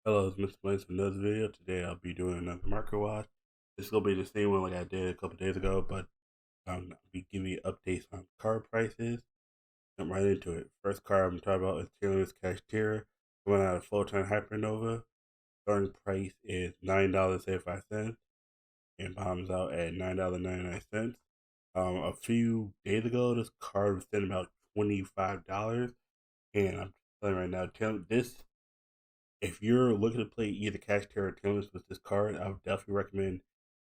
Hello, it's Mr. Blaze for another video. Today I'll be doing another market watch. It's gonna be the same one like I did a couple days ago, but I'll be giving you updates on car prices. Jump right into it. First car I'm talking about is Taylor's Kashtira, coming out of full-time Hypernova. Starting price is $9.75 and bombs out at $9.99. A few days ago, this car was sitting about $25, and I'm telling you right now, this if you're looking to play either Cash Terror or Tailings with this card, I would definitely recommend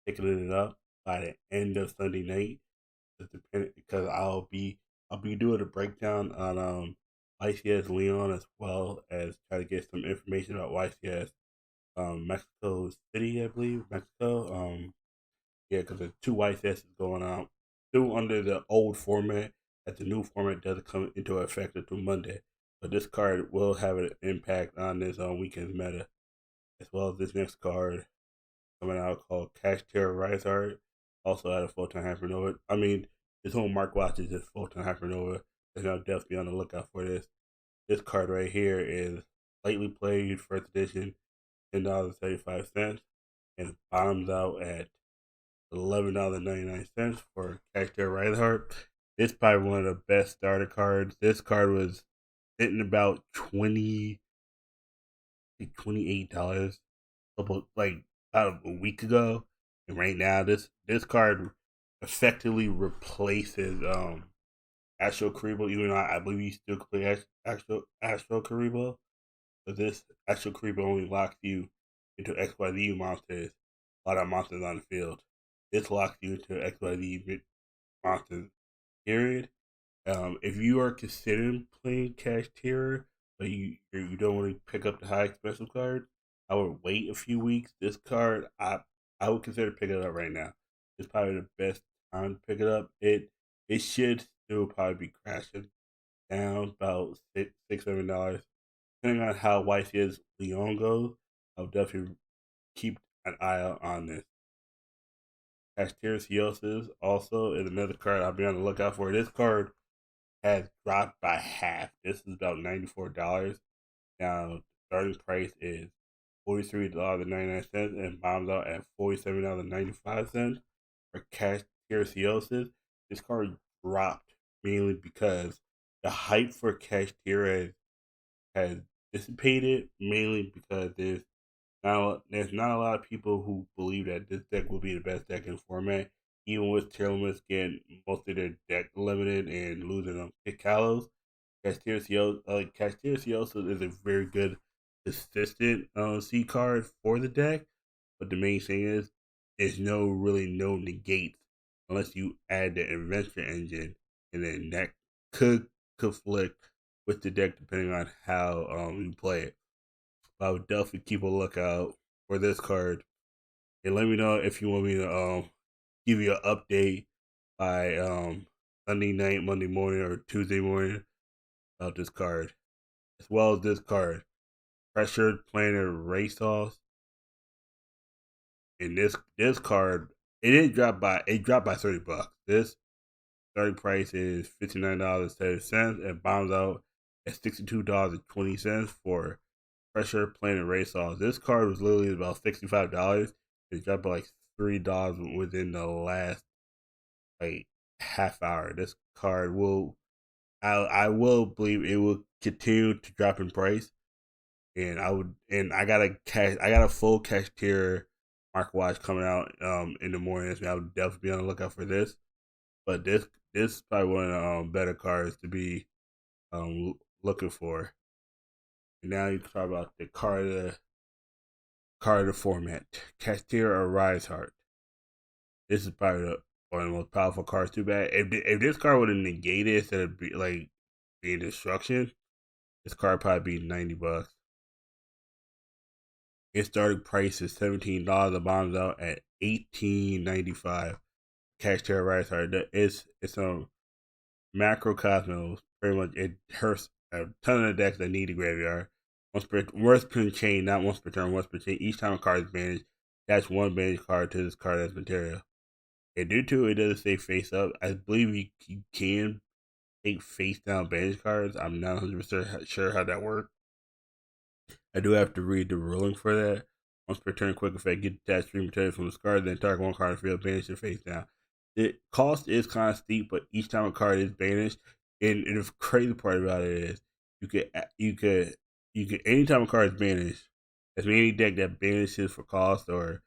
picking it up by the end of Sunday night. Because I'll be doing a breakdown on YCS Leon as well as try to get some information about YCS Mexico City, I believe Mexico. Yeah, because there's two YCS going on, two under the old format. As the new format doesn't come into effect until Monday, but this card will have an impact on this weekend's meta, as well as this next card coming out called Cash Terror Rise Art, also at a full time Hypernova. I mean, this whole Mark Watch is just full time Hypernova, and I'll definitely be on the lookout for this. This card right here is lightly played first edition, $10.75, and it bottoms out at $11.99 for Cash Terror Rise Art. This is probably one of the best starter cards. This card was sitting about $28 about a week ago, and right now this card effectively replaces Astro Karibo. Even though I believe you still can play Astro Karibo, but this Astro Karibo only locks you into XYZ monsters. A lot of monsters on the field. This locks you into XYZ monsters. Period. If you are considering playing Cash Terror, but you don't want to pick up the high expensive card, I would wait a few weeks. This card, I would consider picking it up right now. It's probably the best time to pick it up. It should still probably be crashing down about $6-7, depending on how YCS Leon goes. I'll definitely keep an eye out on this. Kashtira also is another card I'll be on the lookout for. This card has dropped by half. This is about $94. Now, the starting price is $43.99 and bombs out at $47.95 for Cash Terciosis. This card dropped mainly because the hype for Cash has dissipated, mainly because there's not a lot of people who believe that this deck will be the best deck in the format, even with Tearless getting most of their deck limited and losing them Kick Kalos. Castillosioso is a very good consistent C card for the deck, but the main thing is there's no negates unless you add the adventure engine, and then that could conflict with the deck depending on how you play it. But I would definitely keep a lookout for this card, and let me know if you want me to give you an update by Sunday night, Monday morning, or Tuesday morning about this card, as well as this card, Pressured Planet Racehorse. And this card, it dropped by $30. This starting price is $59.70 and bombs out at $62.20 for Pressure Planet Racehorse. This card was literally about $65. It dropped by like $3 within the last like half hour. This card will I will believe it will continue to drop in price, and I got a full cash tier Mark Watch coming out in the morning. So I would definitely be on the lookout for this. But this is probably one of the better cards to be looking for. And now you can talk about the card of the format. Kashtira or Rise Heart. This is probably one of the most powerful cards. Too bad if this card would have negated instead of being destruction, this card probably be $90. Its starting price is $17. The bombs out at $18.95. Cash Terrorize Heart. It's a macrocosmos. Pretty much it hurts a ton of decks that need a graveyard. Once per chain, not once per turn, once per chain. Each time a card is banished, that's one banished card to this card as material. And due to it doesn't say face up, I believe you can take face down banished cards. I'm not 100% sure how that works. I do have to read the ruling for that. Once per turn, quick effect, get detached three materials from this card, then target one card in the field, banish it face down. The cost is kind of steep, but each time a card is banished, and the crazy part about it is you could anytime a card is banished, as any deck that banishes for cost or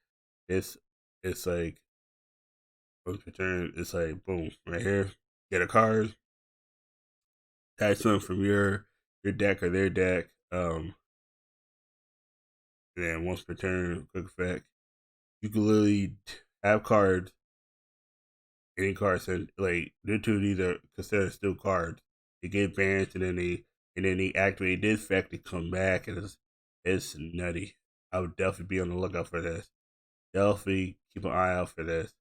it's it's like once per turn, it's like boom right here, get a card, attach something from your deck or their deck, and then once per turn, quick effect. You can literally have cards, any cards, and like the two of these are considered still cards. They get banished and then they activate this effect to come back, and it's nutty. I would definitely be on the lookout for this. Definitely keep an eye out for this.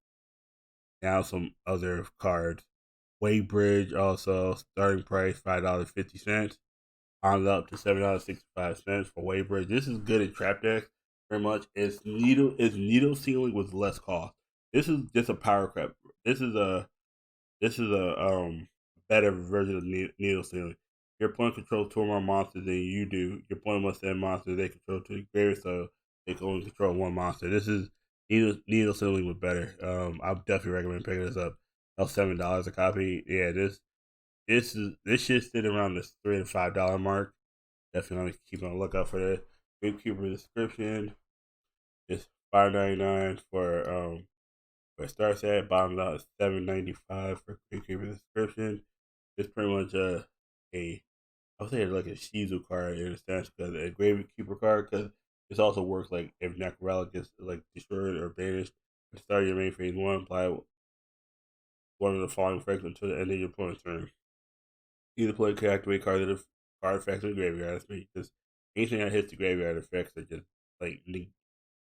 Now some other cards. Waybridge also starting price $5.50. On up to $7.65 for Waybridge. This is good in trap decks. Very much. It's needle sealing with less cost. This is just a power crap. This is a better version of needle sealing. Your opponent controls two or more monsters than you do. Your opponent must send monsters they control to the graveyard, so they can only control one monster. This is needle sealing with better. I definitely recommend picking this up. That's $7 a copy. Yeah, this should sit around the $3 to $5 mark. Definitely keep on the lookout for that. Gatekeeper description is $5.99 for a start set. Bottoms out is $7.95 for Gatekeeper description. It's pretty much a I would say like a Shizu card in a sense, because a Gravekeeper card, because this also works like if Necrolic gets like destroyed or banished. At the start of your main phase one, apply one of the following effects until the end of your opponent's turn. Either play can activate cards that card effects in the graveyard. That's me. Just anything that hits the graveyard effects are just like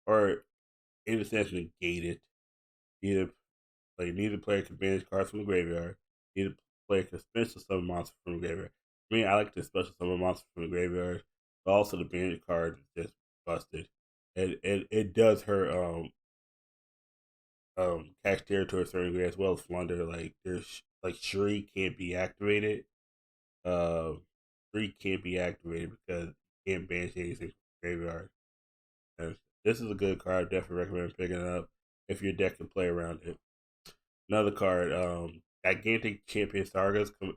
or in a sense negated. Either neither player can banish cards from the graveyard. Neither player can special summon monsters from the graveyard. I mean, I like to special summon monsters from the graveyard, but also the banish card is just busted. It does hurt Kashtira to a certain degree as well as Flunder. Like there's like Shuri can't be activated. Uh, Shuri can't be activated because you can't banish anything from the graveyard. And this is a good card. Definitely recommend picking it up if your deck can play around it. Another card, Gigantic Champion Sagas, coming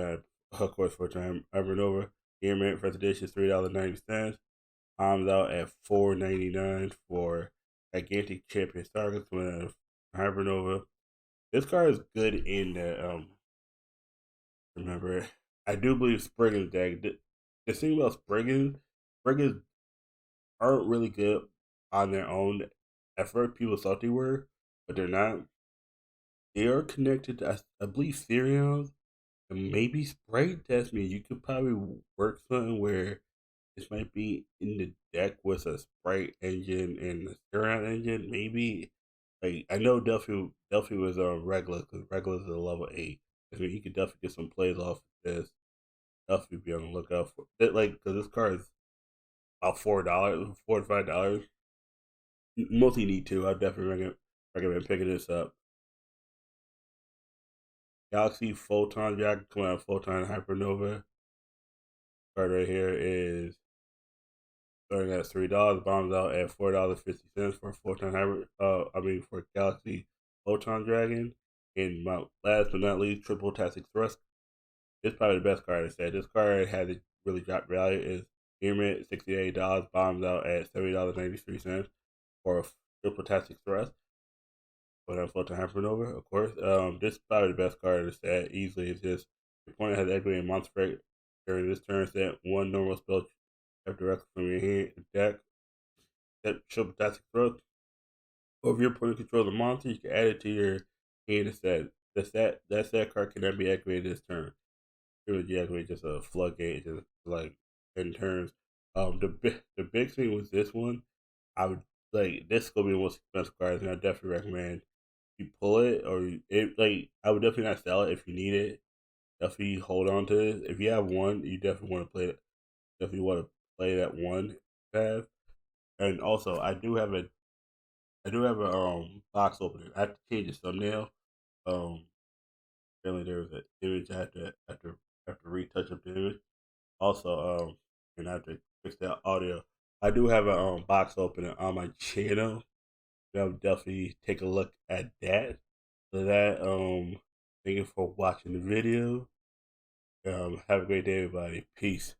out of course for time. Hypernova. Year mint first edition is $3.90. Times out at $4.99 for Gigantic Champion Sagas coming out of Hypernova. This card is good in the remember I do believe Spriggan's deck. The thing about Spriggans aren't really good on their own. At first people thought they were, but they're not. They are connected to I believe Therion and maybe Sprite Test Me. You could probably work something where this might be in the deck with a Sprite engine and a Therion engine. Maybe like I know Delphi was on regular because regular is a level 8. I mean, you could definitely get some plays off of this. Definitely be on the lookout for it. Like because this card is about $4, $4 to $5. Mostly need to. I definitely recommend picking this up. Galaxy Photon Jack coming out Photon Hypernova. Card right here is starting at $3. Bombs out at $4.50 for a Photon Hybrid. For Galaxy Photon Dragon. And my last but not least, Triple Tastic Thrust. This is probably the best card I said. This card has a really dropped value. Is Pyramid $68. Bombs out at $70.93 for a Triple Tastic Thrust. But I'm Photon Hypernova, of course. This is probably the best card in the set. Easily, it's just your opponent has activated monster effect during this turn. Set one normal spell directly from your hand deck. Set triple tactic throw. Or if your opponent controls a monster, you can add it to your hand instead. That card cannot be activated this turn. Pretty much you activate just a floodgate, just like in turns. The big thing with this one, I would like this is gonna be the most expensive card, and I definitely recommend you pull it or it like I would definitely not sell it if you need it. Definitely hold on to it. If you have one, you definitely want to play it. Definitely want to play that one you have. And also, I do have a box opener. I have to change the thumbnail. Um, Apparently there was an image I have to retouch up the image. Also, and I have to fix that audio. I do have a box opener on my channel. I'll definitely take a look at that. So that thank you for watching the video. Have a great day, everybody. Peace.